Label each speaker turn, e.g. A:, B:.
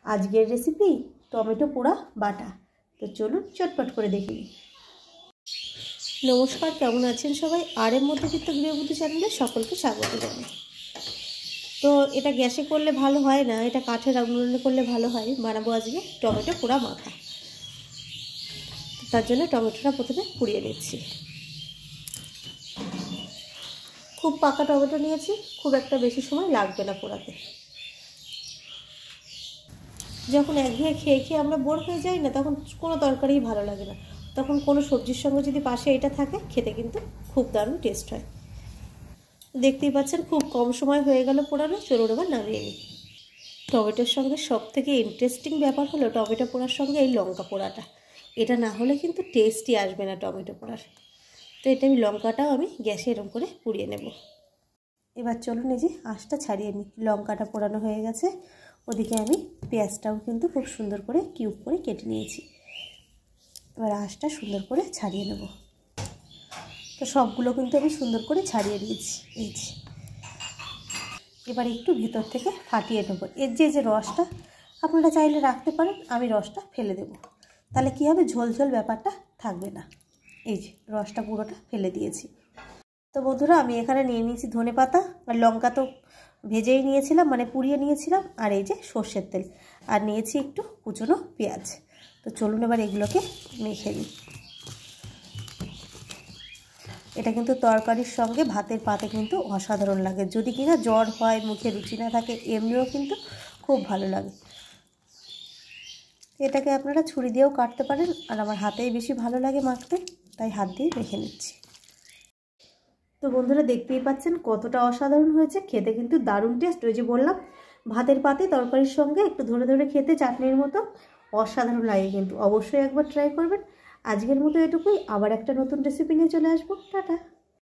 A: আজকের recipe tomato পোড়া বাটা। তো চলুন চটপট করে দেখি। নমস্কার, কেমন আছেন সবাই? আর এর মধ্যবিত্ত গৃহবধূ চ্যানেলে সকলকে স্বাগত জানাই। তো এটা গ্যাসে করলে ভালো হয় না, এটা কাঠের আগুনে করলে ভালো হয়। বানাবো আজকে টমেটো পোড়া মাখা। তার জন্য টমেটোটা প্রথমে পুড়িয়ে নিচ্ছি। খুব পাকা টমেটো নিয়েছি, খুব একটা বেশি সময় লাগবে না পোড়াতে। যখন একঘেয়ে খেয়ে খেয়ে আমরা বোর হয়ে যাই না, তখন কোনো তরকারিই ভালো লাগে না। তখন কোনো সবজির সঙ্গে যদি পাশে এটা থাকে, খেতে কিন্তু খুব দারুণ টেস্ট হয়। দেখতেই পাচ্ছেন খুব কম সময় হয়ে গেল পোড়ানো। চলুন এবার নামিয়ে নিই। টমেটোর সঙ্গে সব থেকে ইন্টারেস্টিং ব্যাপার হলো টমেটো পোড়ার সঙ্গে এই লঙ্কা পোড়াটা। এটা না হলে কিন্তু টেস্টই আসবে না টমেটো পোড়ার। তো এটা লঙ্কাটাও আমি গ্যাসে এরকম করে পুড়িয়ে নেব। এবার চলুন এই যে আঁশটা ছাড়িয়ে নিই। লঙ্কাটা পোড়ানো হয়ে গেছে। ওদিকে আমি পেঁয়াজটাও কিন্তু খুব সুন্দর করে কিউব করে কেটে নিয়েছি। এবার আঁশটা সুন্দর করে ছাড়িয়ে নেব। তো সবগুলো কিন্তু আমি সুন্দর করে ছাড়িয়ে দিয়েছি। এই যে এবার একটু ভিতর থেকে ফাটিয়ে নেব। এর যে রসটা আপনারা চাইলে রাখতে পারেন, আমি রসটা ফেলে দেব। তাহলে কী হবে, ঝোল ঝোল ব্যাপারটা থাকবে না। এই যে রসটা পুরোটা ফেলে দিয়েছি। তো বন্ধুরা, আমি এখানে নিয়ে নিয়েছি ধনেপাতা, আর লঙ্কা তো ভেজেই নিয়েছিলাম, মানে পুড়িয়ে নিয়েছিলাম, আর এই যে সর্ষের তেল, আর নিয়েছি একটু কুচনো পেঁয়াজ। তো চলুন এবার এগুলোকে মেখে নিই। এটা কিন্তু তরকারির সঙ্গে ভাতের পাতে কিন্তু অসাধারণ লাগে। যদি কিনা জ্বর হয়, মুখে রুচি না থাকে, এমনিও কিন্তু খুব ভালো লাগে। এটাকে আপনারা ছুরি দিয়েও কাটতে পারেন, আর আমার হাতেই বেশি ভালো লাগে মাখতে, তাই হাত দিয়েই মেখে নিচ্ছি। তো বন্ধুরা, দেখতেই পাচ্ছেন কতটা অসাধারণ হয়েছে। খেতে কিন্তু দারুণ টেস্ট। ওই যে বললাম, ভাতের পাতে তরকারির সঙ্গে একটু ধরে ধরে খেতে চাটনির মতো অসাধারণ লাগে। কিন্তু অবশ্যই একবার ট্রাই করবেন। আজকের মতো এটুকুই। আবার একটা নতুন রেসিপি নিয়ে চলে আসবো। টাটা।